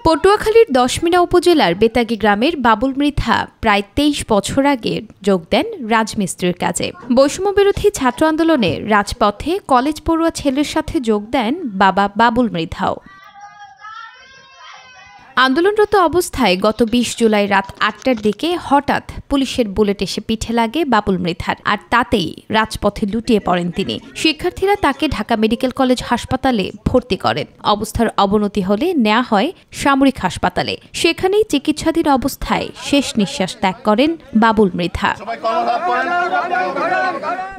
পটুয়াখালীর দশমিনা উপজেলার বেতাগী গ্রামের বাবুল মৃধা প্রায় ২৩ বছর আগে যোগ দেন রাজমিস্ত্রির কাজে। বৈষম্যবিরোধী ছাত্র আন্দোলনে রাজপথে কলেজ পড়ুয়া ছেলের সাথে যোগ দেন বাবা বাবুল মৃধাও। আন্দোলনরত অবস্থায় গত ২০ জুলাই রাত ৮টার দিকে হঠাৎ পুলিশের বুলেট এসে পিঠে লাগে বাবুল মৃধার, আর তাতেই রাজপথে লুটিয়ে পড়েন তিনি। শিক্ষার্থীরা তাকে ঢাকা মেডিকেল কলেজ হাসপাতালে ভর্তি করেন। অবস্থার অবনতি হলে নেওয়া হয় সামরিক হাসপাতালে। সেখানেই চিকিৎসাধীন অবস্থায় শেষ নিঃশ্বাস ত্যাগ করেন বাবুল মৃধা।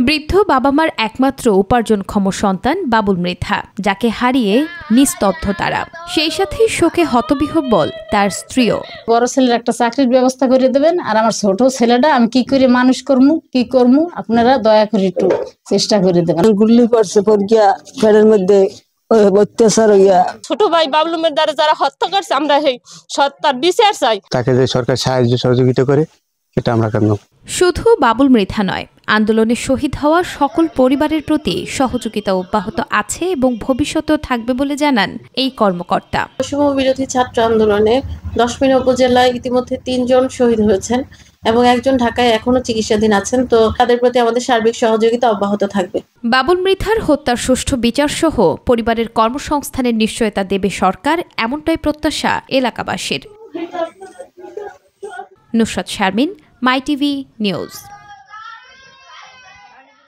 বৃদ্ধ বাবা মার একমাত্র উপার্জনক্ষম সন্তান বাবুল মৃধা, যাকে হারিয়ে নিস্তব্ধ তারা। সেই সাথে শোকে হতবিহ্বল তার স্ত্রীও। বড় ছেলের একটা চাকরির ব্যবস্থা করে দেবেন, আর আমার ছোট ছেলেটা আমি কি করে মানুষ করবো, কি করবো, আপনারা দয়া করে একটু চেষ্টা করে দেবেন। গুল্লি পড়ছে পরকিয়া ফেরের মধ্যে অত্যাচার হইয়া ছোট ভাই বাবলুমের দ্বারা যারা হত্যা করছে, আমরা এই সত্যার বিচার চাই। তাকে যে সরকার সাহায্য সহযোগিতা করে এটা আমরা কেন। শুধু বাবুল মৃধা নয়, আন্দোলনে শহীদ হওয়া সকল পরিবারের প্রতি সহযোগিতা অব্যাহত আছে এবং ভবিষ্যতেও থাকবে বলে জানান এই কর্মকর্তা। বৈষম্যবিরোধী ছাত্র আন্দোলনে দশমিনা উপজেলায় ইতিমধ্যে ৩ জন শহীদ হয়েছেন এবং একজন ঢাকায় এখনো চিকিৎসাধীন আছেন। তো তাদের প্রতি আমাদের সার্বিক সহযোগিতা অব্যাহত থাকবে। বাবুল মৃধার হত্যার সুষ্ঠু বিচার সহ পরিবারের কর্মসংস্থানের নিশ্চয়তা দেবে সরকার, এমনটাই প্রত্যাশা এলাকাবাসীর। নুসরাত শারমিন, মাই টিভি নিউজ।